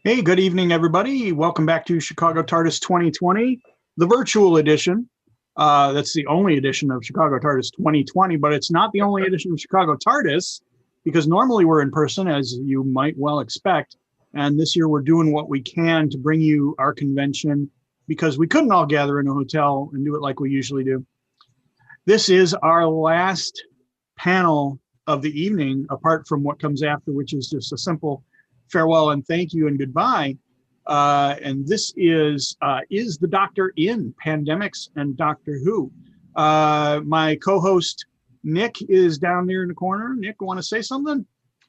Hey, good evening, everybody. Welcome back to Chicago TARDIS 2020, the virtual edition. That's the only edition of Chicago TARDIS 2020, but it's not the only edition of Chicago TARDIS because normally we're in person, as you might well expect. And this year we're doing what we can to bring you our convention because we couldn't all gather in a hotel and do it like we usually do. This is our last panel of the evening, apart from what comes after, which is just a simple farewell and thank you and goodbye. And this is the Doctor in Pandemics and Doctor Who. My co-host Nick is down there in the corner. Nick, want to say something?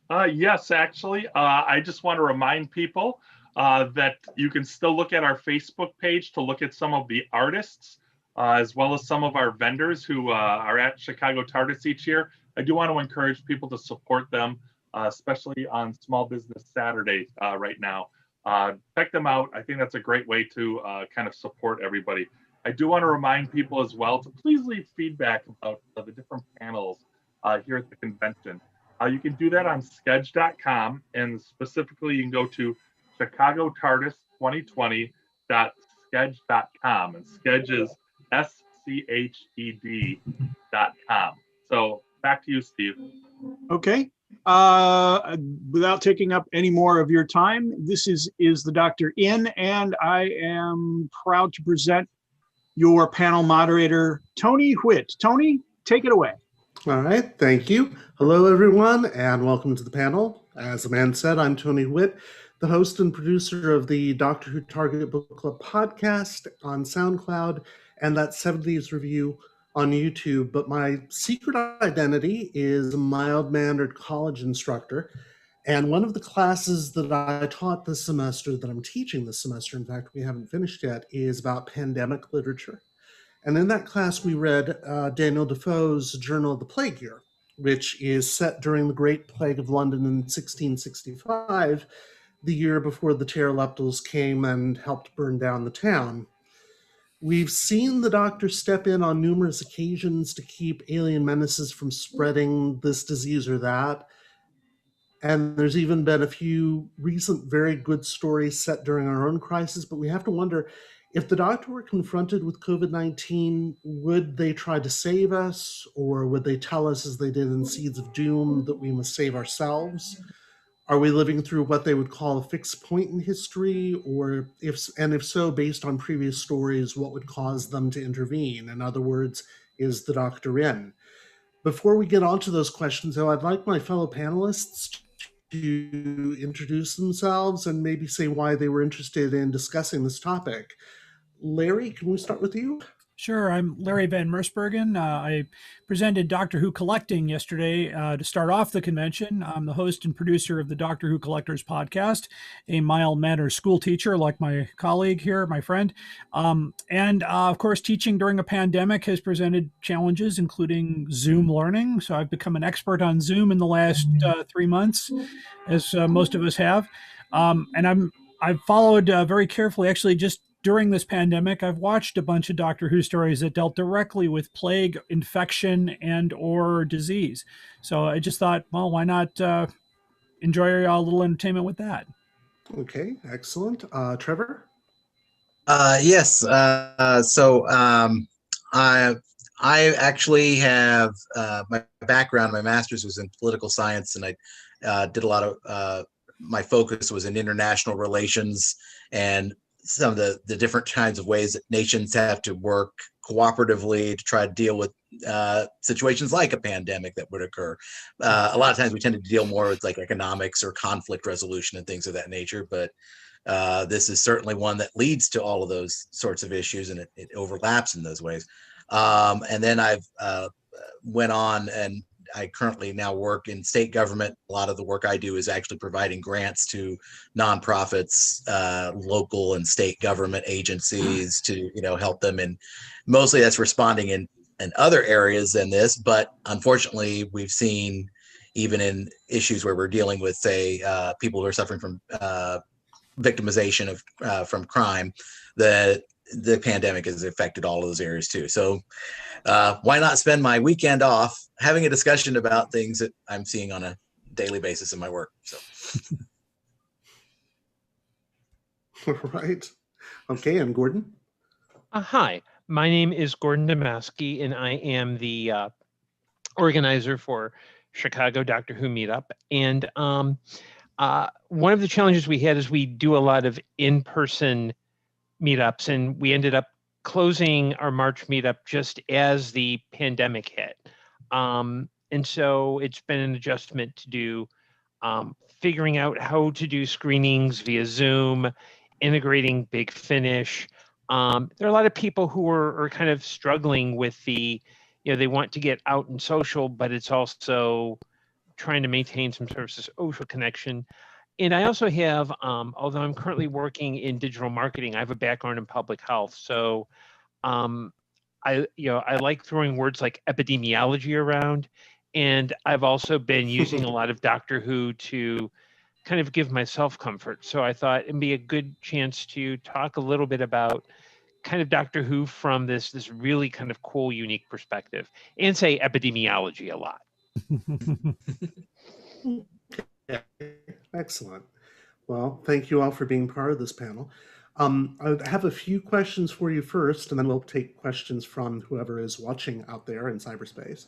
Yes, actually. I just want to remind people that you can still look at our Facebook page to look at some of the artists, as well as some of our vendors who are at Chicago TARDIS each year. I do want to encourage people to support them, especially on Small Business Saturday right now. Check them out. I think that's a great way to kind of support everybody. I do want to remind people as well to please leave feedback about the different panels here at the convention. You can do that on Sketch.com, and specifically you can go to ChicagoTARDIS2020.Sketch.com, and Sketch is SCHED.com. So back to you, Steve. Okay. Without taking up any more of your time, this is the Doctor in, and I am proud to present your panel moderator, Tony Whitt. Tony, take it away. All right, thank you. Hello, everyone, and welcome to the panel. As the man said, I'm Tony Whitt, the host and producer of the Doctor Who Target Book Club podcast on SoundCloud and that 70s review on YouTube. But my secret identity is a mild-mannered college instructor. And one of the classes that I taught this semester, that I'm teaching this semester, in fact, we haven't finished yet, is about pandemic literature. And in that class, we read Daniel Defoe's Journal of the Plague Year, which is set during the Great Plague of London in 1665, the year before the pterodactyls came and helped burn down the town. We've seen the Doctor step in on numerous occasions to keep alien menaces from spreading this disease or that. And there's even been a few recent very good stories set during our own crisis, but we have to wonder, if the Doctor were confronted with COVID-19, would they try to save us, or would they tell us, as they did in Seeds of Doom, that we must save ourselves? Are we living through what they would call a fixed point in history, or if so, based on previous stories, what would cause them to intervene? In other words, is the Doctor in? Before we get on to those questions, though, I'd like my fellow panelists to introduce themselves and maybe say why they were interested in discussing this topic. Larry, can we start with you? Sure. I'm Larry Van Mersbergen. I presented Doctor Who Collecting yesterday to start off the convention. I'm the host and producer of the Doctor Who Collectors podcast, a mild-mannered school teacher like my colleague here, my friend. Of course, teaching during a pandemic has presented challenges, including Zoom learning. So I've become an expert on Zoom in the last 3 months, as most of us have. I've followed very carefully, actually, just during this pandemic, I've watched a bunch of Doctor Who stories that dealt directly with plague, infection, and or disease. So I just thought, well, why not enjoy a little entertainment with that? Okay, excellent. Trevor? Yes. I actually have my background, my master's was in political science, and I did a lot of my focus was in international relations and some of the different kinds of ways that nations have to work cooperatively to try to deal with situations like a pandemic that would occur. A lot of times we tend to deal more with like economics or conflict resolution and things of that nature, but this is certainly one that leads to all of those sorts of issues, and it overlaps in those ways. And then I've went on, and I currently now work in state government. A lot of the work I do is actually providing grants to nonprofits, local and state government agencies to, help them. And mostly that's responding in other areas than this. But unfortunately, we've seen even in issues where we're dealing with, say, people who are suffering from victimization from crime, that the pandemic has affected all of those areas too. So why not spend my weekend off having a discussion about things that I'm seeing on a daily basis in my work? So Right. Okay, and Gordon? Hi, my name is Gordon Damaski, and I am the organizer for Chicago Doctor Who Meetup. And one of the challenges we had is we do a lot of in-person meetups, and we ended up closing our March meetup just as the pandemic hit. And so it's been an adjustment to do figuring out how to do screenings via Zoom, integrating Big Finish. There are a lot of people who are kind of struggling with they want to get out and social, but it's also trying to maintain some sort of social connection. And I also have, although I'm currently working in digital marketing, I have a background in public health. So I like throwing words like epidemiology around. And I've also been using a lot of Doctor Who to kind of give myself comfort. So I thought it'd be a good chance to talk a little bit about kind of Doctor Who from this really kind of cool, unique perspective, and say epidemiology a lot. Yeah, excellent. Well, thank you all for being part of this panel. I have a few questions for you first, and then we'll take questions from whoever is watching out there in cyberspace.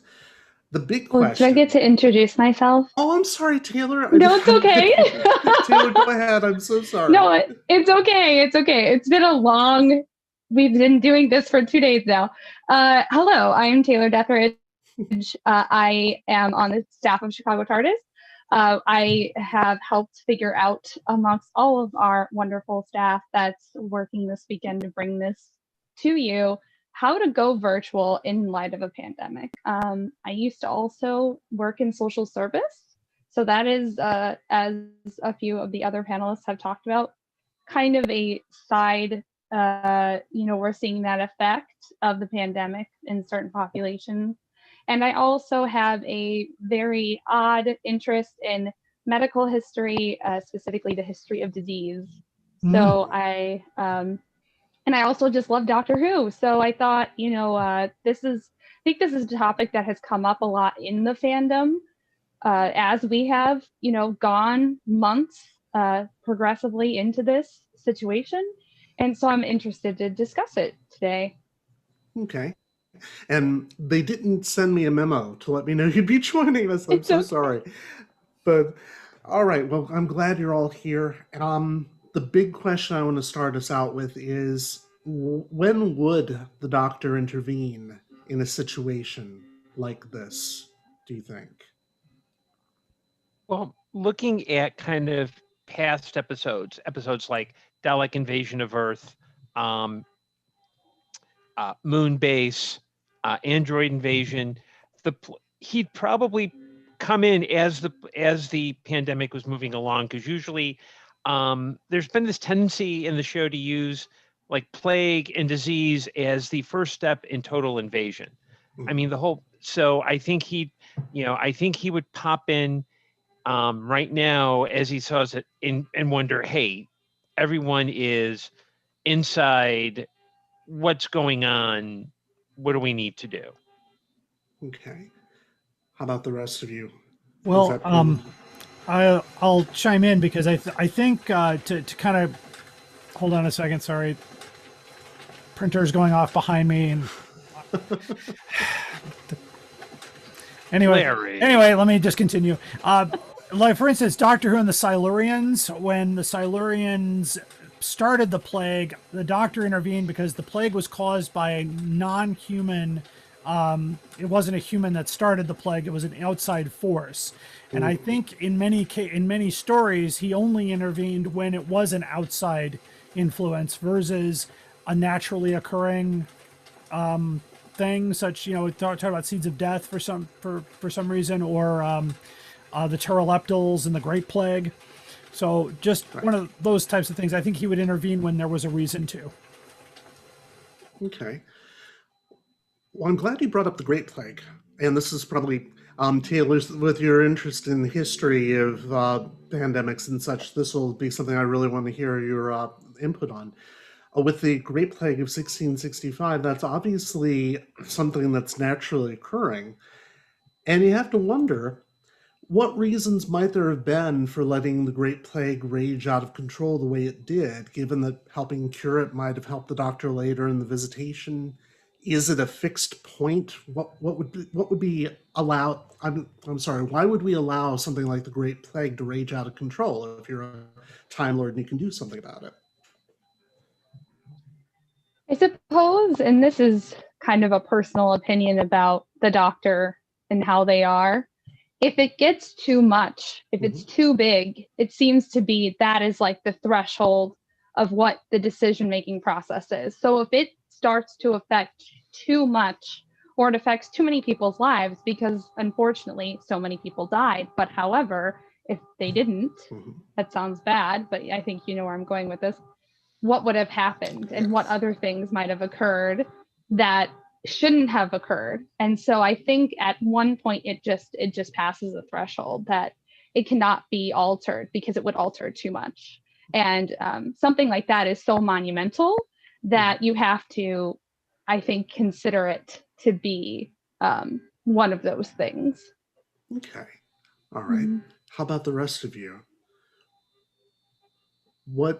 The big Well, question. do I get to introduce myself? Oh, I'm sorry, Taylor. No, it's okay. Taylor, go ahead. I'm so sorry. No, it's okay. It's okay. It's been a long, we've been doing this for 2 days now. Hello, I am Taylor Deathridge. I am on the staff of Chicago TARDIS. I have helped figure out amongst all of our wonderful staff that's working this weekend to bring this to you, how to go virtual in light of a pandemic. I used to also work in social service. So that is, as a few of the other panelists have talked about, kind of a side, we're seeing that effect of the pandemic in certain populations. And I also have a very odd interest in medical history, specifically the history of disease. So I also just love Doctor Who. So I thought, I think this is a topic that has come up a lot in the fandom as we have, gone months progressively into this situation. And so I'm interested to discuss it today. Okay. And they didn't send me a memo to let me know you'd be joining us. I'm so sorry. But all right, well, I'm glad you're all here. The big question I want to start us out with is, when would the Doctor intervene in a situation like this, do you think? Well, looking at kind of past episodes like Dalek Invasion of Earth, Moonbase, Android Invasion, he'd probably come in as the pandemic was moving along, because usually there's been this tendency in the show to use like plague and disease as the first step in total invasion. I mean, so I think he would pop in right now as he saws it and wonder, hey, everyone is inside, what's going on? What do we need to do? Okay. How about the rest of you? Well, I'll chime in because I think to kind of hold on a second. Sorry, printer's going off behind me, and anyway, let me just continue. Like for instance, Doctor Who and the Silurians. When the Silurians started the plague, the Doctor intervened because the plague was caused by a non-human. It wasn't a human that started the plague; it was an outside force. And I think in many stories, he only intervened when it was an outside influence versus a naturally occurring thing, such talk about Seeds of Death for some reason, or the Pteroleptals and the Great Plague. So just one of those types of things. I think he would intervene when there was a reason to. Okay. Well, I'm glad you brought up the Great Plague. And this is probably, Taylor's, with your interest in the history of pandemics and such, this will be something I really want to hear your input on. With the Great Plague of 1665, that's obviously something that's naturally occurring. And you have to wonder, what reasons might there have been for letting the Great Plague rage out of control the way it did, given that helping cure it might have helped the doctor later in the visitation? Is it a fixed point? What would be allowed? I'm sorry. Why would we allow something like the Great Plague to rage out of control if you're a Time Lord and you can do something about it? I suppose, and this is kind of a personal opinion about the doctor and how they are, if it gets too much, if it's too big, it seems to be that is like the threshold of what the decision-making process is. So if it starts to affect too much, or it affects too many people's lives, because unfortunately so many people died, but however, if they didn't, that sounds bad, but I think you know where I'm going with this, what would have happened and what other things might have occurred that shouldn't have occurred. And so I think at one point it just passes a threshold that it cannot be altered because it would alter too much. And something like that is so monumental that you have to, I think, consider it to be one of those things. Okay. All right. How about the rest of you? Why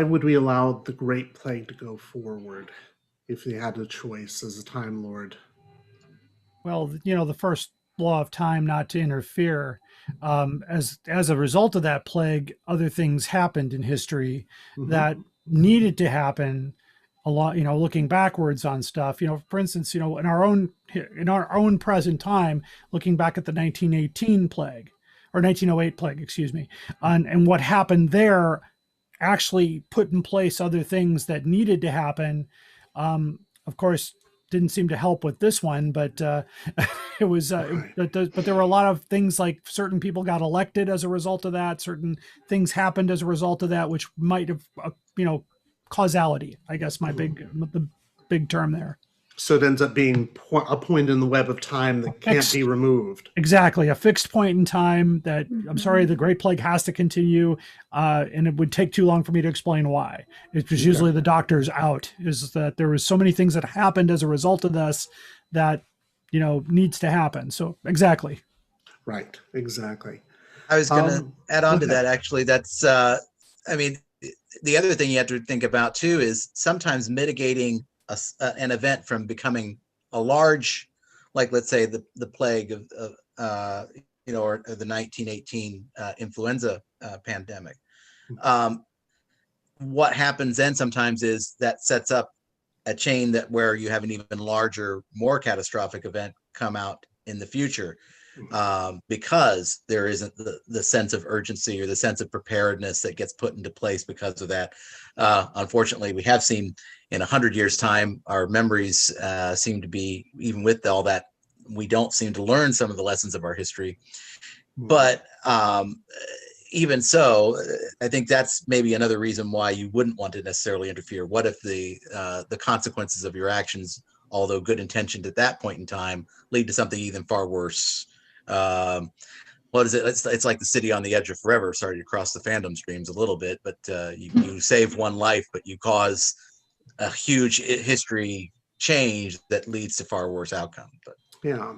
would we allow the Great Plague to go forward if they had a choice as a Time Lord? Well, you know, the first law of time, not to interfere. As a result of that plague, other things happened in history that needed to happen. A lot, you know, looking backwards on stuff. You know, for instance, you know, in our own present time, looking back at the 1918 plague or 1908 plague, excuse me, and what happened there, actually put in place other things that needed to happen. Of course, didn't seem to help with this one, but it was. But there were a lot of things like certain people got elected as a result of that. Certain things happened as a result of that, which might have, you know, causality. I guess the big term there. So it ends up being a point in the web of time that can't be removed. Exactly, a fixed point in time that, I'm sorry, the Great Plague has to continue, and it would take too long for me to explain why. It was usually the doctor's out, is that there was so many things that happened as a result of this that, you know, needs to happen. So exactly. Right, exactly. I was going to add on to that, actually. That's, I mean, the other thing you have to think about, too, is sometimes mitigating an event from becoming a large, like let's say the plague of you know, or the 1918 influenza pandemic. What happens then sometimes is that sets up a chain that where you have an even larger, more catastrophic event come out in the future, because there isn't the sense of urgency or the sense of preparedness that gets put into place because of that. Unfortunately, we have seen in 100 years' time, our memories seem to be, even with all that, we don't seem to learn some of the lessons of our history. But even so, I think that's maybe another reason why you wouldn't want to necessarily interfere. What if the consequences of your actions, although good intentioned at that point in time, lead to something even far worse? What is it? It's like the city on the edge of forever. Sorry to cross the fandom streams a little bit, but you save one life, but you cause a huge history change that leads to far worse outcome. But yeah,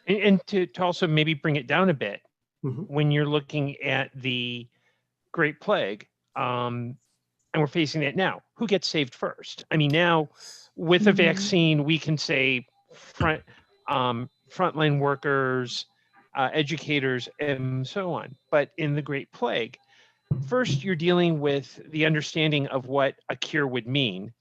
and to also maybe bring it down a bit, when you're looking at the Great Plague, and we're facing that now, who gets saved first? I mean, now with a vaccine, we can say frontline workers, educators, and so on. But in the Great Plague, first you're dealing with the understanding of what a cure would mean.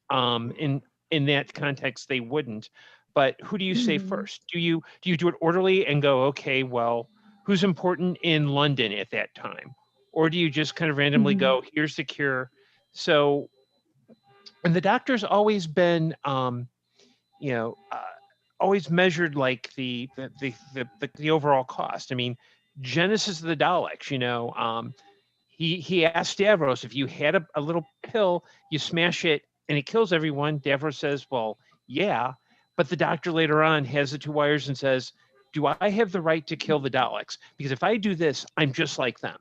In that context, they wouldn't. But who do you say first? Do you do it orderly and go, okay, well, who's important in London at that time? Or do you just kind of randomly go, here's the cure? So, and the doctor's always been, you know, always measured like the overall cost. I mean, Genesis of the Daleks, you know, he asked Stavros, if you had a little pill, you smash it and it kills everyone. Stavros says, well, yeah. But the doctor later on has the two wires and says, do I have the right to kill the Daleks? Because if I do this, I'm just like them.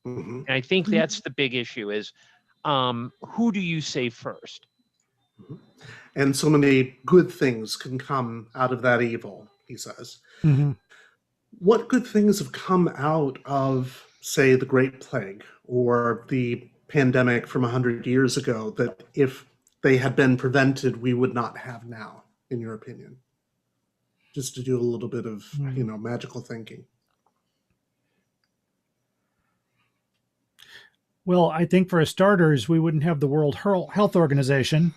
And I think that's the big issue is, who do you save first? And so many good things can come out of that evil, he says. what good things have come out of, say, the Great Plague or the pandemic from 100 years ago that if they had been prevented, we would not have now, in your opinion? Just to do a little bit of, magical thinking. Well, I think for starters, we wouldn't have the World Health Organization,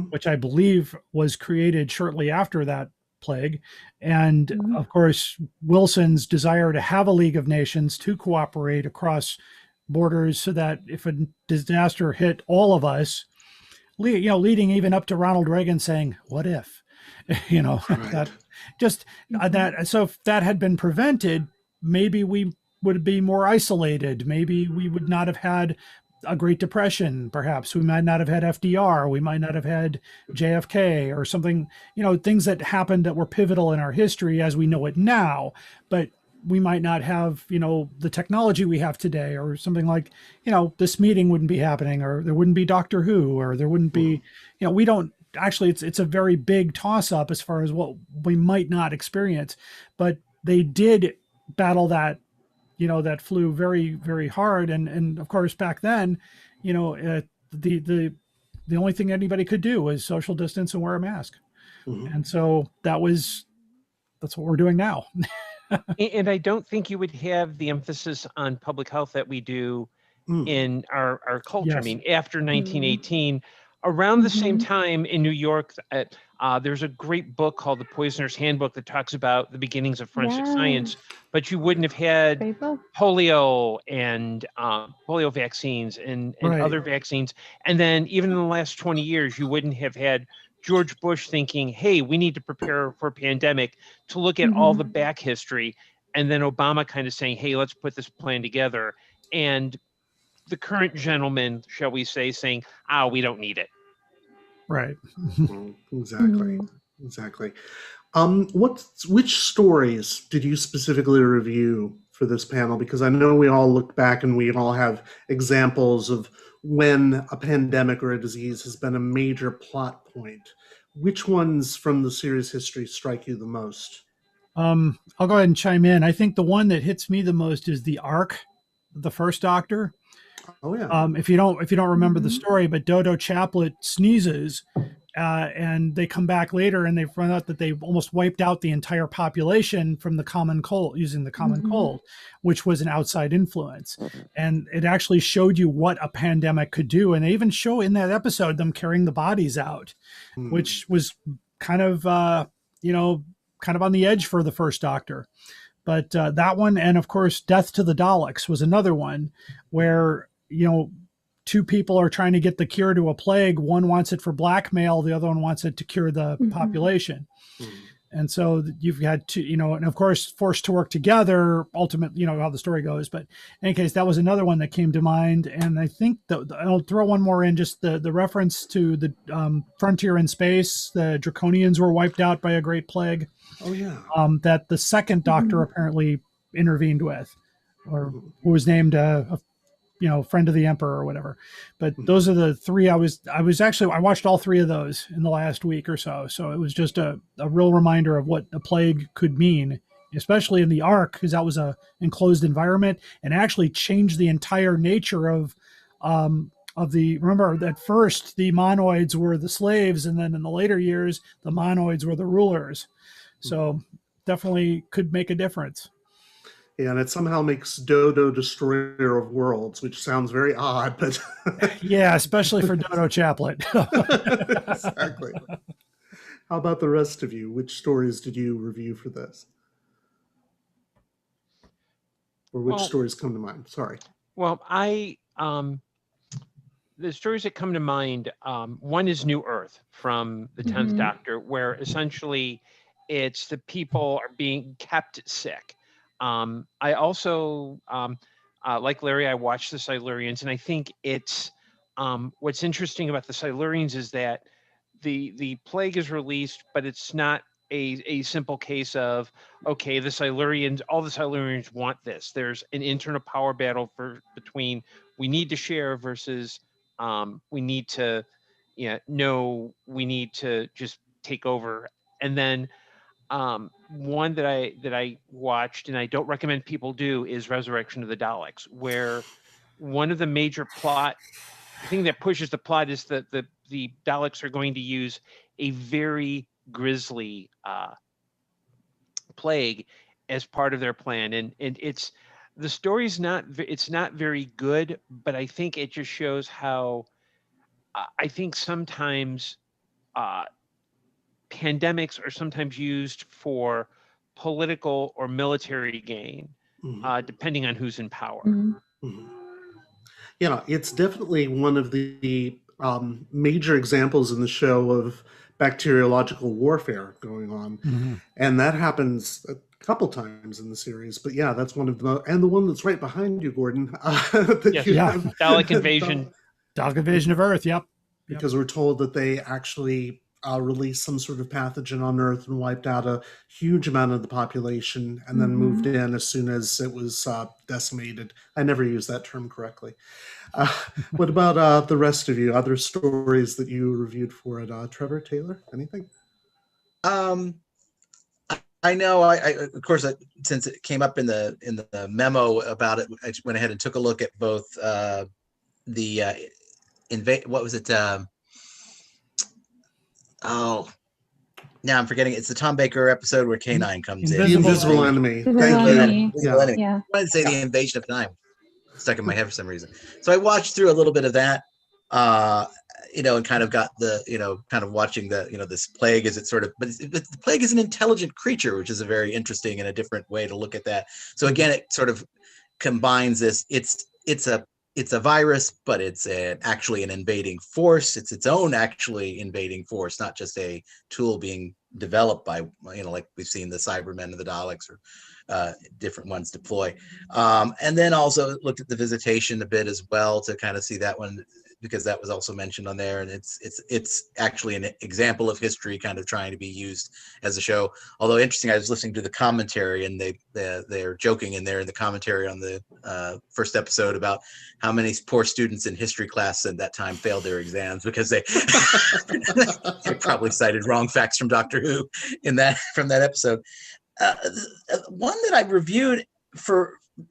which I believe was created shortly after that plague. And of course, Wilson's desire to have a League of Nations to cooperate across borders so that if a disaster hit all of us, leading even up to Ronald Reagan saying, "What if?" Right. that just that. So if that had been prevented, maybe we would be more isolated. Maybe we would not have had a Great Depression. Perhaps we might not have had FDR. We might not have had JFK or something. Things that happened that were pivotal in our history as we know it now. But we might not have, the technology we have today, or something like, this meeting wouldn't be happening, or there wouldn't be Doctor Who, or there wouldn't be, we don't actually, it's a very big toss up as far as what we might not experience, but they did battle that, that flu very, very hard. And of course, back then, the only thing anybody could do was social distance and wear a mask. And so that's what we're doing now. And I don't think you would have the emphasis on public health that we do in our culture. Yes. I mean, after 1918, around the same time in New York, there's a great book called The Poisoner's Handbook that talks about the beginnings of forensic science, but you wouldn't have had polio and polio vaccines and other vaccines. And then even in the last 20 years, you wouldn't have had George Bush thinking, hey, we need to prepare for a pandemic, to look at all the back history. And then Obama kind of saying, hey, let's put this plan together. And the current gentleman, shall we say, saying, we don't need it. Right. Exactly. Which stories did you specifically review for this panel? Because I know we all look back and we all have examples of when a pandemic or a disease has been a major plot point. Which ones from the series history strike you the most? I'll go ahead and chime in. I think the one that hits me the most is the Ark, the first Doctor. Oh yeah. If you don't remember the story, but Dodo Chaplet sneezes, and they come back later and they find out that they almost wiped out the entire population from the common cold, using the common cold, which was an outside influence. And it actually showed you what a pandemic could do. And they even show in that episode them carrying the bodies out, which was kind of on the edge for the first Doctor. But that one, and of course, Death to the Daleks was another one where, two people are trying to get the cure to a plague. One wants it for blackmail. The other one wants it to cure the population. And so you've had to, and of course, forced to work together, ultimately, how the story goes. But in any case, that was another one that came to mind. And I think I'll throw one more in, just the reference to the Frontier in Space. The Draconians were wiped out by a great plague. Oh, yeah. That the second Doctor apparently intervened with, or who was named a friend of the Emperor or whatever. But those are the three I watched all three of those in the last week or so. So it was just a real reminder of what a plague could mean, especially in the Ark, because that was a enclosed environment and actually changed the entire nature of remember at first the monoids were the slaves, and then in the later years, the monoids were the rulers. So definitely could make a difference. Yeah, and it somehow makes Dodo Destroyer of Worlds, which sounds very odd, but yeah, especially for Dodo Chaplet. Exactly. How about the rest of you? Which stories did you review for this? Or which stories come to mind? Sorry. Well, the stories that come to mind, one is New Earth from the 10th Doctor, where essentially it's the people are being kept sick. I also, like Larry, I watched the Silurians, and I think it's what's interesting about the Silurians is that the plague is released, but it's not a simple case of, okay, all the Silurians want this. There's an internal power battle between we need to share versus we need to, we need to just take over. And then one that I watched, and I don't recommend people do, is Resurrection of the Daleks, where one of the major plot, the thing that pushes the plot is that the Daleks are going to use a very grisly plague as part of their plan, and it's the story's it's not very good, but I think it just shows how I think sometimes pandemics are sometimes used for political or military gain, depending on who's in power. Mhm. Yeah, it's definitely one of the major examples in the show of bacteriological warfare going on. And that happens a couple times in the series. But yeah, that's one of the, and the one that's right behind you, Gordon. That Yes. you Yeah. have- Dalek invasion. Dalek invasion of Earth. Yep. because we're told that they actually released some sort of pathogen on Earth and wiped out a huge amount of the population, and then moved in as soon as it was decimated. I never used that term correctly. What about the rest of you? Other stories that you reviewed for it? Trevor, Taylor, anything? I know. I of course, since it came up in the memo about it, I went ahead and took a look at both the what was it? Oh, now I'm forgetting. It's the Tom Baker episode where K9 comes in. The Invisible Enemy. Invisible Thank you. Enemy. Invisible Enemy. Yeah. I wanted to say the Invasion of Time. Stuck in my head for some reason. So I watched through a little bit of that. And kind of got the, kind of watching the, this plague as it sort of, but the plague is an intelligent creature, which is a very interesting and a different way to look at that. So again, it sort of combines this. It's a virus, but it's actually an invading force. It's its own actually invading force, not just a tool being developed by, like we've seen the Cybermen and the Daleks or different ones deploy. And then also looked at the Visitation a bit as well to kind of see that one, because that was also mentioned on there, and it's actually an example of history kind of trying to be used as a show. Although interesting, I was listening to the commentary, and they're joking in there in the commentary on the first episode about how many poor students in history class at that time failed their exams because they probably cited wrong facts from Doctor Who from that episode. One that I reviewed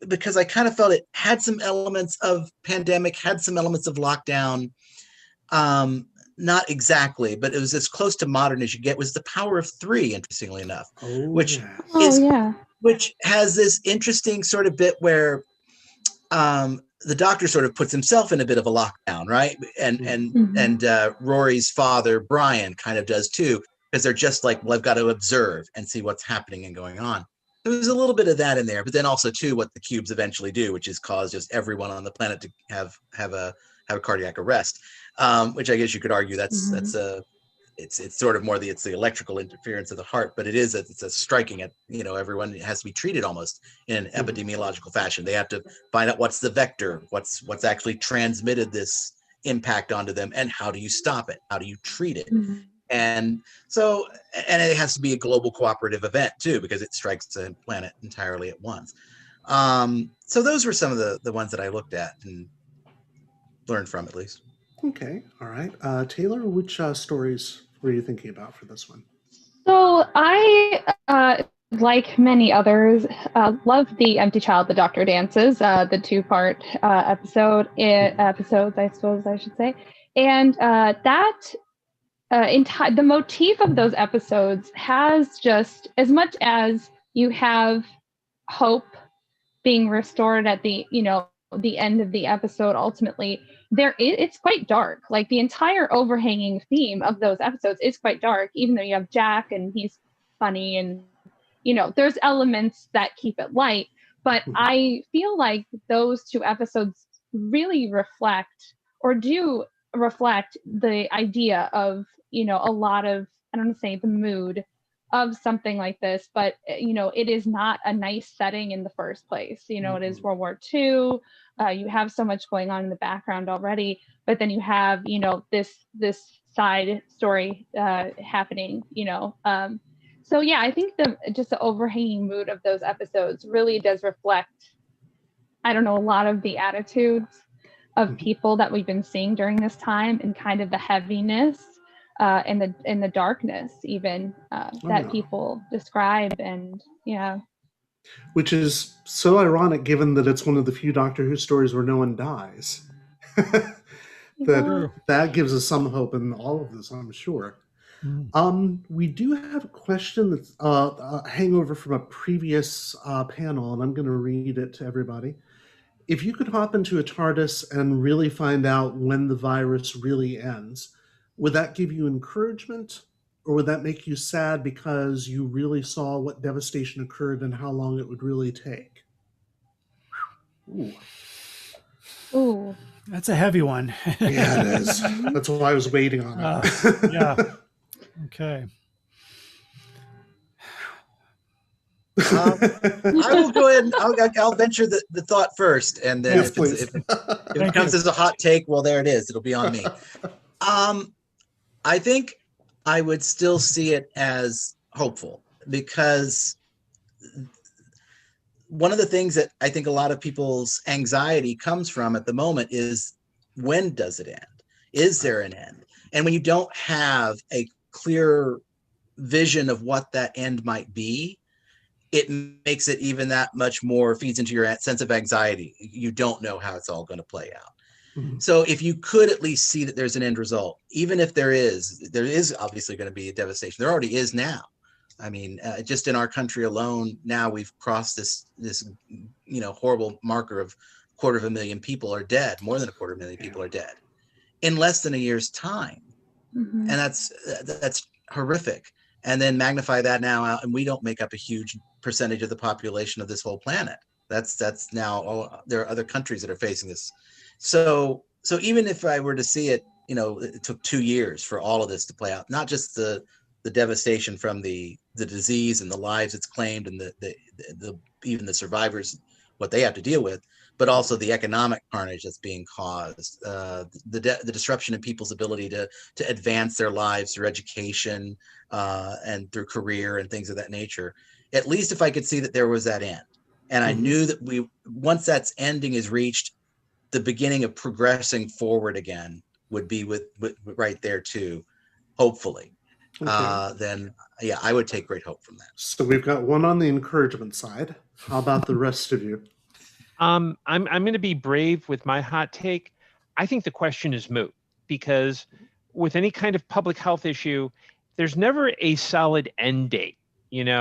because I kind of felt it had some elements of pandemic, had some elements of lockdown. Not exactly, but it was as close to modern as you get, was The Power of Three, interestingly enough, which has this interesting sort of bit where the Doctor sort of puts himself in a bit of a lockdown, right? And Rory's father, Brian, kind of does too, because they're just like, well, I've got to observe and see what's happening and going on. There's a little bit of that in there, but then also too what the cubes eventually do, which is cause just everyone on the planet to have a cardiac arrest, which I guess you could argue it's sort of more it's the electrical interference of the heart, but it's a striking at everyone has to be treated almost in an epidemiological fashion. They have to find out what's the vector, what's actually transmitted this impact onto them, and how do you stop it? How do you treat it? And so, and it has to be a global cooperative event too, because it strikes the planet entirely at once. So those were some of the ones that I looked at and learned from, at least. Okay. All right. Taylor, which stories were you thinking about for this one? So I, like many others, love the Empty Child, the Doctor Dances, the two-part episodes, I suppose I should say. And the motif of those episodes has just, as much as you have hope being restored at the end of the episode, ultimately it's quite dark. Like the entire overhanging theme of those episodes is quite dark, even though you have Jack and he's funny and there's elements that keep it light. But I feel like those two episodes really reflect the idea of a lot of, I don't want to say the mood of something like this, but it is not a nice setting in the first place. It is World War II. You have so much going on in the background already, but then you have this side story happening. So yeah, I think the overhanging mood of those episodes really does reflect, I don't know, a lot of the attitudes of people that we've been seeing during this time, and kind of the heaviness in the darkness, even that people describe, and yeah. Which is so ironic, given that it's one of the few Doctor Who stories where no one dies. that gives us some hope in all of this, I'm sure. We do have a question that's a hangover from a previous panel, and I'm going to read it to everybody. If you could hop into a TARDIS and really find out when the virus really ends, would that give you encouragement, or would that make you sad because you really saw what devastation occurred and how long it would really take? Ooh. That's a heavy one. Yeah, it is. That's why I was waiting on it. Yeah. Okay. I will go ahead and I'll venture the thought first, and then Yes, if it comes as a hot take, well, there it is. It'll be on me. I think I would still see it as hopeful, because one of the things that I think a lot of people's anxiety comes from at the moment is, when does it end? Is there an end? And when you don't have a clear vision of what that end might be, it makes it even that much more, feeds into your sense of anxiety. You don't know how it's all going to play out. Mm-hmm. So if you could at least see that there's an end result, even if there is obviously going to be a devastation. There already is now. I mean, just in our country alone, now we've crossed this horrible marker of 250,000 people are dead. More than 250,000 people are dead in less than a year's time. Mm-hmm. And that's horrific. And then magnify that now out, and we don't make up a huge percentage of the population of this whole planet. That's now, there are other countries that are facing this. So even if I were to see it, it took 2 years for all of this to play out, not just the devastation from the disease and the lives it's claimed, and the even the survivors, what they have to deal with, but also the economic carnage that's being caused, the disruption in people's ability to advance their lives through education and through career and things of that nature. At least if I could see that there was that end, and I knew that once that's ending is reached, the beginning of progressing forward again would be with right there too, hopefully. Okay. Then yeah, I would take great hope from that. So we've got one on the encouragement side. How about the rest of you? I'm going to be brave with my hot take. I think the question is moot, because with any kind of public health issue, there's never a solid end date. At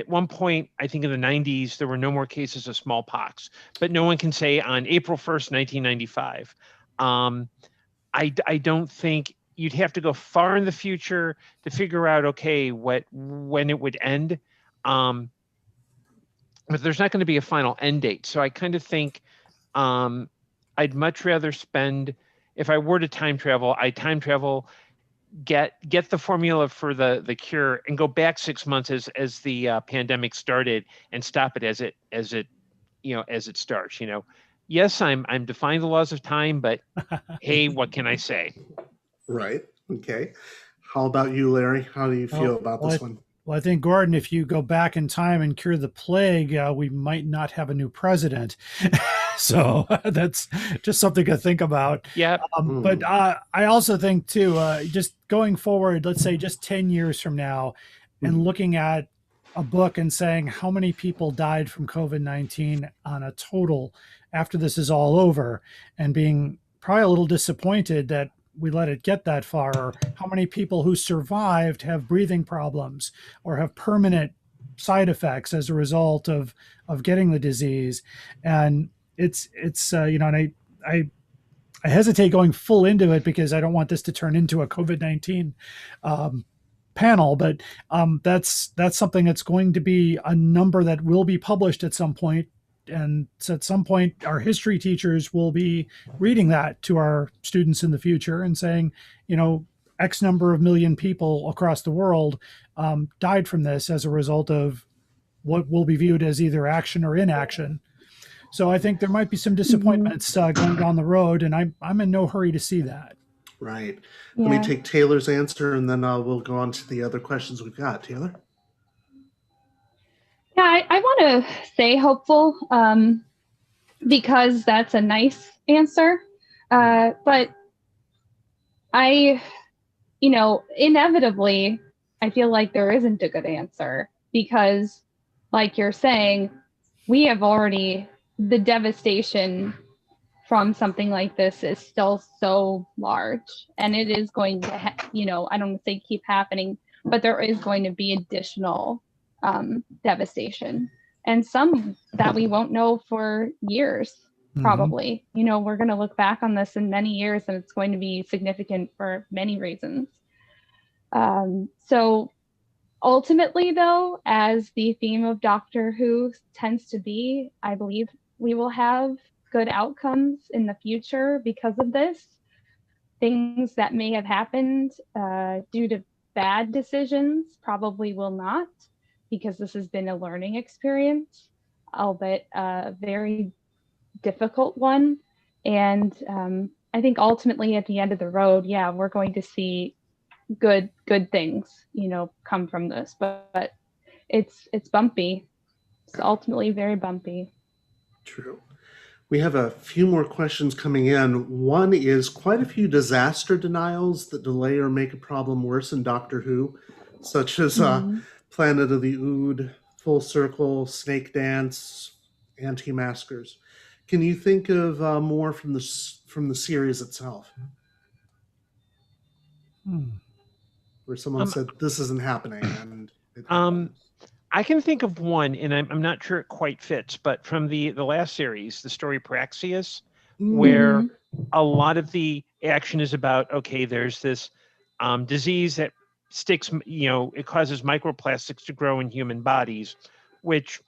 one point, I think in the 90s, there were no more cases of smallpox, but no one can say on April 1st, 1995. I don't think you'd have to go far in the future to figure out, okay, when it would end. But there's not going to be a final end date. So I kind of think I'd much rather spend, if I were to time travel, I'd time travel, get the formula for the cure, and go back 6 months as the pandemic started, and stop it as it starts. Yes, I'm defying the laws of time, but hey, what can I say? Right. Okay. How about you, Larry? How do you feel about this one? Well, I think, Gordon, if you go back in time and cure the plague, we might not have a new president. So that's just something to think about. Yeah. But I also think, too, just going forward, let's say just 10 years from now, and looking at a book and saying how many people died from COVID-19 on a total after this is all over, and being probably a little disappointed that we let it get that far, or how many people who survived have breathing problems or have permanent side effects as a result of getting the disease. And it's and I hesitate going full into it, because I don't want this to turn into a COVID-19 panel, but that's something that's going to be a number that will be published at some point. And so at some point, our history teachers will be reading that to our students in the future and saying, X number of million people across the world died from this as a result of what will be viewed as either action or inaction. So I think there might be some disappointments going down the road, and I'm in no hurry to see that. Right. Yeah. Let me take Taylor's answer, and then we'll go on to the other questions we've got. Taylor? Yeah, I want to say hopeful, because that's a nice answer. But Inevitably, I feel like there isn't a good answer because, like you're saying, the devastation from something like this is still so large, and it is going to, I don't say keep happening, but there is going to be additional devastation, and some that we won't know for years. Probably, we're going to look back on this in many years, and it's going to be significant for many reasons. So ultimately, though, as the theme of Doctor Who tends to be, I believe we will have good outcomes in the future because of this. Things that may have happened due to bad decisions probably will not, because this has been a learning experience, albeit a very difficult one. And I think ultimately at the end of the road, we're going to see good things, come from this. But it's bumpy. It's ultimately very bumpy. True. We have a few more questions coming in. One is quite a few disaster denials that delay or make a problem worse in Doctor Who, such as Planet of the Ood, Full Circle, Snake Dance, Anti-Maskers. Can you think of more from the series itself? Where someone said, this isn't happening, and it happens. I can think of one, and I'm not sure it quite fits, but from the last series, the story Praxeus, where a lot of the action is about, okay, there's this disease that sticks, it causes microplastics to grow in human bodies, which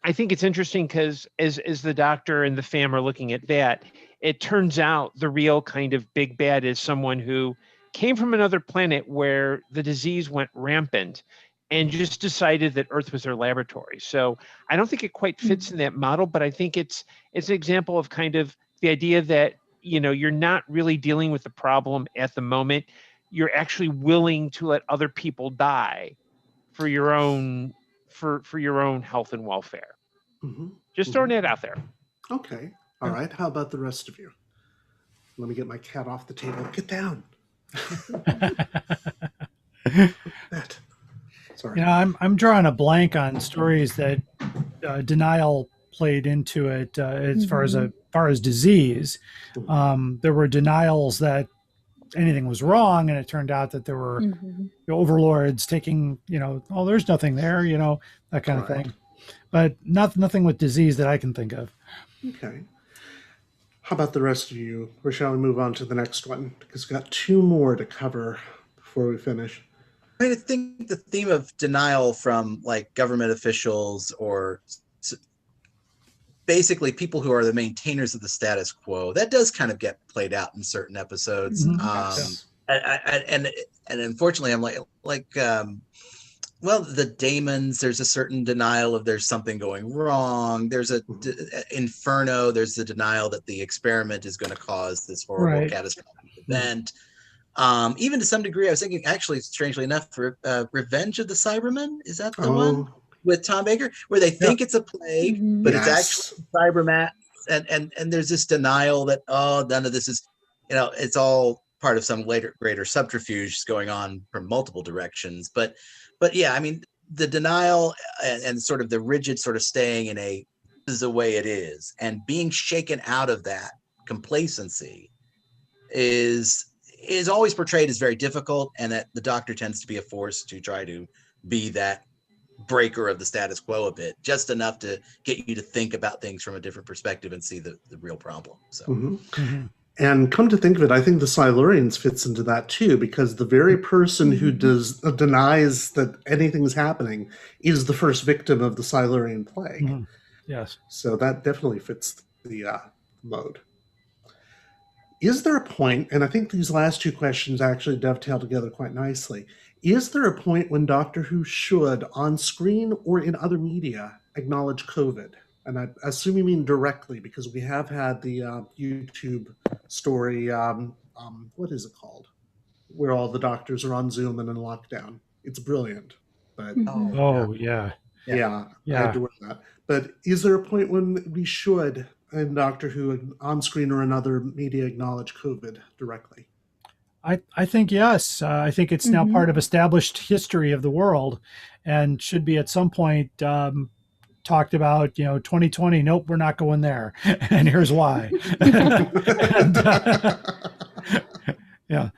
I think it's interesting because as the Doctor and the fam are looking at that, it turns out the real kind of big bad is someone who came from another planet where the disease went rampant and just decided that Earth was their laboratory. So I don't think it quite fits in that model, but I think it's an example of kind of the idea that, you're not really dealing with the problem at the moment. You're actually willing to let other people die for your own health and welfare. Just throwing it out there. Okay. All right. How about the rest of you? Let me get my cat off the table. Get down. That. Sorry. I'm drawing a blank on stories that denial played into it as far as disease. There were denials that anything was wrong, and it turned out that there were overlords taking, there's nothing there, that kind of thing. But nothing with disease that I can think of. Okay. How about the rest of you? Or shall we move on to the next one? Because we've got two more to cover before we finish. I think the theme of denial from like government officials or basically people who are the maintainers of the status quo, that does kind of get played out in certain episodes. And unfortunately, I'm well, the Daemons, there's a certain denial of there's something going wrong. There's Inferno, there's the denial that the experiment is going to cause this horrible catastrophic event. Even to some degree, I was thinking, actually, strangely enough, for Revenge of the Cybermen, is that the one with Tom Baker, where they think it's a plague, but it's actually Cybermat, and there's this denial that none of this is, it's all part of some greater subterfuge going on from multiple directions. But yeah, I mean, the denial and sort of the rigid sort of staying in this is the way it is, and being shaken out of that complacency is always portrayed as very difficult, and that the Doctor tends to be a force to try to be that breaker of the status quo a bit, just enough to get you to think about things from a different perspective and see the real problem. So. And come to think of it, I think the Silurians fits into that too, because the very person who denies that anything's happening is the first victim of the Silurian plague. Yes. So that definitely fits the mode. Is there a point, and I think these last two questions actually dovetail together quite nicely, is there a point when Doctor Who should, on screen or in other media, acknowledge COVID? And I assume you mean directly, because we have had the YouTube story, what is it called? Where all the doctors are on Zoom and in lockdown. It's brilliant. But yeah, I adore that. But is there a point when we should, in Doctor Who, on screen or in other media, acknowledge COVID directly? I think yes. I think it's now Mhm. part of established history of the world, and should be at some point talked about. 2020. Nope, we're not going there, and here's why. and, yeah,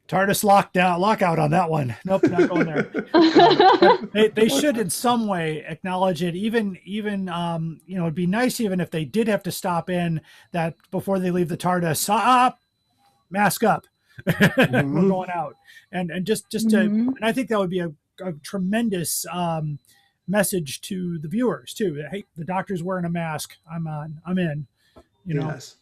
TARDIS lockout on that one. Nope, not going there. They should in some way acknowledge it. Even it'd be nice even if they did have to stop in that before they leave the TARDIS. Stop, mask up. We're going out, and just to, Mhm. and I think that would be a tremendous message to the viewers too. Hey, the doctor's wearing a mask. I'm on. I'm in. Yes.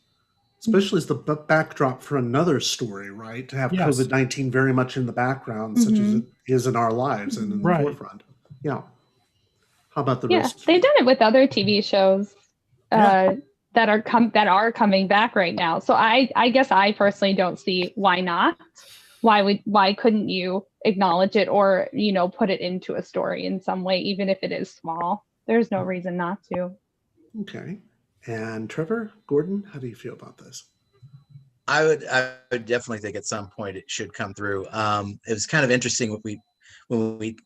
Especially as the backdrop for another story, right? To have Yes. COVID-19 very much in the background, such as it is in our lives and in the Right. forefront. Yeah. How about the Yeah, rest? they've done it with other TV shows Yeah. that are coming back right now. So I guess I personally don't see why not. Why couldn't you acknowledge it or put it into a story in some way, even if it is small? There's no reason not to. Okay. And Trevor, Gordon, how do you feel about this? I would definitely think at some point it should come through. It was kind of interesting when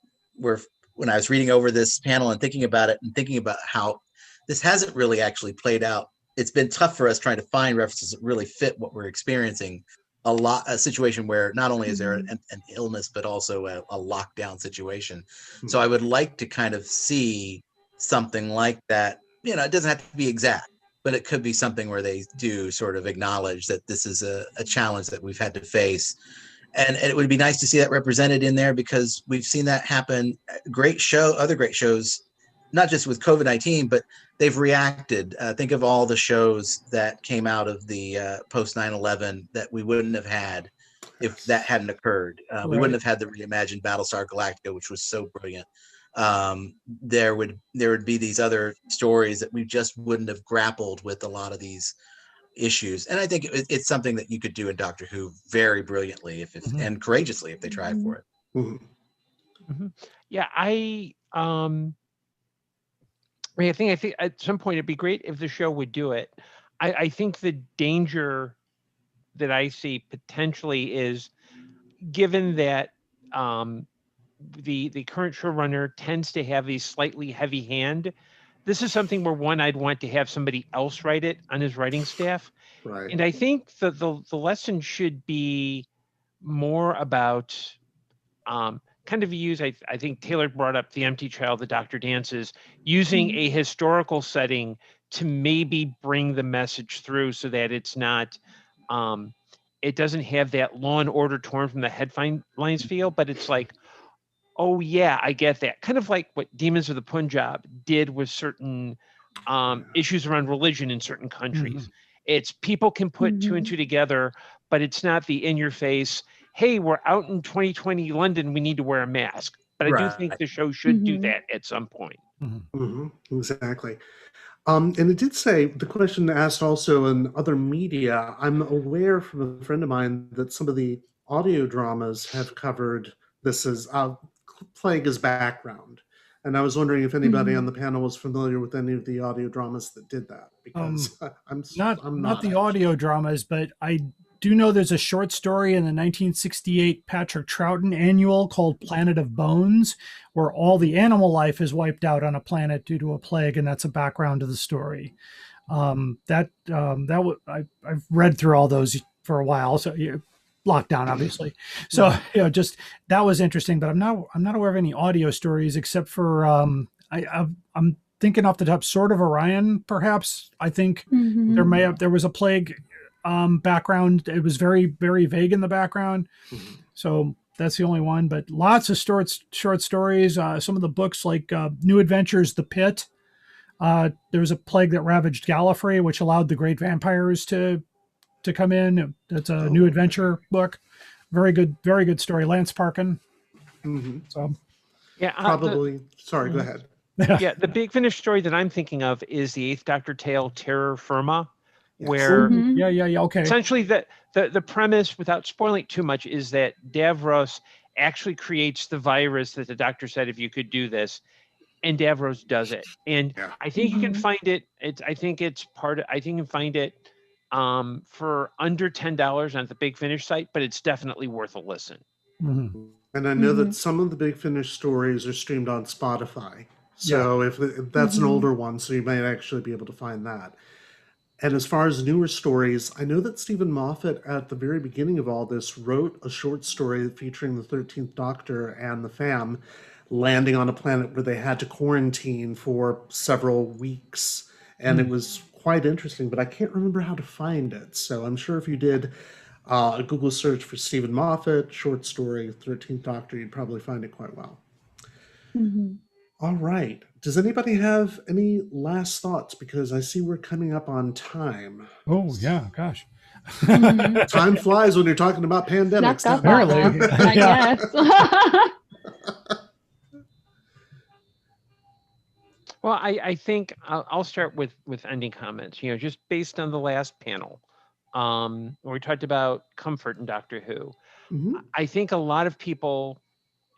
I was reading over this panel and thinking about it and thinking about how this hasn't really actually played out. It's been tough for us trying to find references that really fit what we're experiencing. A situation where not only is there an illness, but also a lockdown situation. So I would like to kind of see something like that. It doesn't have to be exact, but it could be something where they do sort of acknowledge that this is a challenge that we've had to face. And it would be nice to see that represented in there because we've seen that happen. Other great shows, not just with COVID-19, but they've reacted. Think of all the shows that came out of the post 9/11 that we wouldn't have had if that hadn't occurred. We wouldn't have had the reimagined Battlestar Galactica, which was so brilliant. There would be these other stories that we just wouldn't have grappled with a lot of these issues. And I think it's something that you could do in Doctor Who very brilliantly and courageously if they tried for it. Yeah, I think at some point it'd be great if the show would do it. I think the danger that I see potentially is, given that the current showrunner tends to have a slightly heavy hand, this is something where I'd want to have somebody else write it on his writing staff. Right. And I think that the lesson should be more about kind of use, I think Taylor brought up The Empty Child, The Doctor Dances, using a historical setting to maybe bring the message through so that it's not, it doesn't have that Law and Order torn from the headlines feel, but it's like, oh yeah, I get that. Kind of like what Demons of the Punjab did with certain issues around religion in certain countries. It's people can put two and two together, but it's not the in your face, hey, we're out in 2020 London, we need to wear a mask. But I do think the show should do that at some point. Exactly. And it did say, the question asked also in other media, I'm aware from a friend of mine that some of the audio dramas have covered this as plague as background. And I was wondering if anybody on the panel was familiar with any of the audio dramas that did that, because I'm not the audio dramas, but I do know there's a short story in the 1968 Patrick Troughton annual called Planet of Bones, where all the animal life is wiped out on a planet due to a plague, and that's a background to the story. I've read through all those for a while, so lockdown obviously. So just that was interesting, but I'm not aware of any audio stories except for I'm thinking off the top, Sword of Orion, perhaps. I think there was a plague background. It was very, very vague in the background. So that's the only one, but lots of short stories. Some of the books like New Adventures, The Pit. There was a plague that ravaged Gallifrey, which allowed the great vampires to come in. That's a new adventure book. Very good story. Lance Parkin. So yeah, probably. Sorry, go ahead. Yeah, the Big Finish story that I'm thinking of is the Eighth Doctor tale, Terra Firma, where okay. Essentially, the premise, without spoiling it too much, is that Davros actually creates the virus that the Doctor said if you could do this, and Davros does it. And I think you can find it. I think you can find it for under $10 on the Big Finish site, but it's definitely worth a listen. Mhm. And I know Mhm. that some of the Big Finish stories are streamed on Spotify. So if that's an Mhm. older one, so you might actually be able to find that. And as far as newer stories, I know that Stephen Moffat, at the very beginning of all this, wrote a short story featuring the 13th Doctor and the fam landing on a planet where they had to quarantine for several weeks. And it was quite interesting, but I can't remember how to find it. So I'm sure if you did a Google search for Stephen Moffat, short story, 13th Doctor, you'd probably find it quite well. Mhm. All right. Does anybody have any last thoughts? Because I see we're coming up on time. Oh yeah, gosh. Mhm. Time flies when you're talking about pandemics. Snuck up doesn't on it? us, I Yeah. guess. Well, I think I'll start with ending comments. Just based on the last panel, where we talked about comfort in Doctor Who. Mhm. I think a lot of people,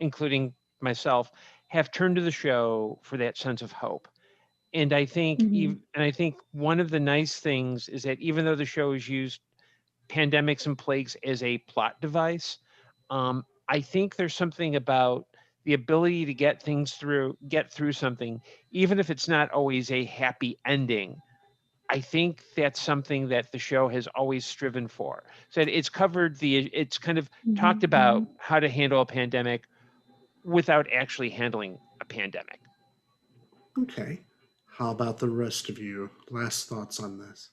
including myself, have turned to the show for that sense of hope. And I think Mhm. one of the nice things is that even though the show has used pandemics and plagues as a plot device, I think there's something about the ability to get through something, even if it's not always a happy ending. I think that's something that the show has always striven for. So it's kind of talked about Mhm. how to handle a pandemic without actually handling a pandemic. Okay. How about the rest of you? Last thoughts on this?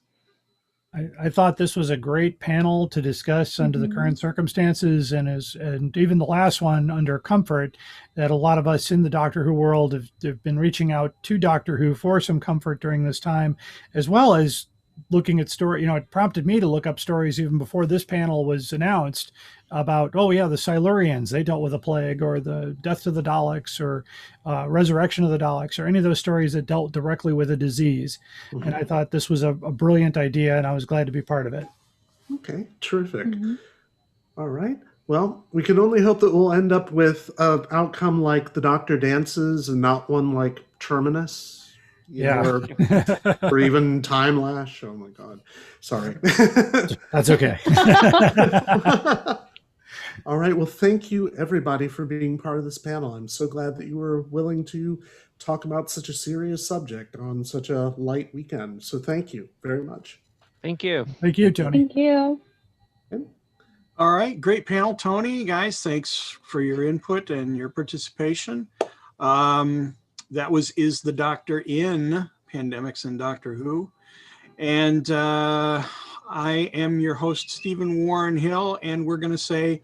I thought this was a great panel to discuss under the Mhm. current circumstances, and even the last one under comfort, that a lot of us in the Doctor Who world have been reaching out to Doctor Who for some comfort during this time, as well as looking at story. It prompted me to look up stories even before this panel was announced about, oh yeah, the Silurians, they dealt with a plague, or the death of the Daleks, or resurrection of the Daleks, or any of those stories that dealt directly with a disease. And I thought this was a brilliant idea, and I was glad to be part of it. Okay, terrific. Mhm. All right. Well, we can only hope that we'll end up with an outcome like The Doctor Dances and not one like Terminus. Yeah. Or even Time Lash. Oh my God. Sorry. That's okay. All right. Well, thank you everybody for being part of this panel. I'm so glad that you were willing to talk about such a serious subject on such a light weekend. So thank you very much. Thank you. Thank you, Tony. Thank you. All right, great panel, Tony. Guys, thanks for your input and your participation. That was Is the Doctor in Pandemics and Doctor Who? And I am your host, Stephen Warren Hill, and we're going to say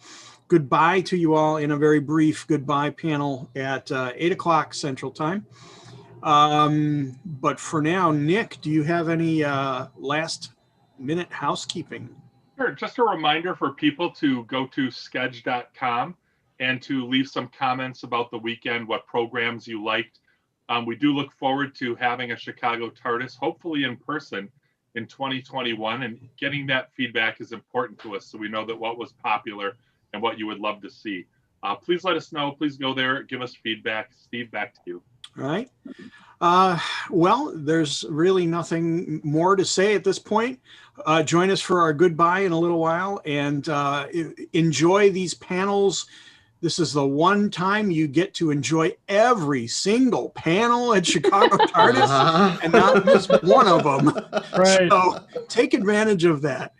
goodbye to you all in a very brief goodbye panel at 8 o'clock Central Time. But for now, Nick, do you have any last minute housekeeping? Sure. Just a reminder for people to go to sketch.com and to leave some comments about the weekend, what programs you liked. We do look forward to having a Chicago TARDIS, hopefully in person in 2021, and getting that feedback is important to us so we know that what was popular and what you would love to see. Please let us know. Please go there, give us feedback. Steve, back to you. All right. Well, there's really nothing more to say at this point. Join us for our goodbye in a little while, and enjoy these panels. This is the one time you get to enjoy every single panel at Chicago TARDIS and not miss one of them. Right. So take advantage of that.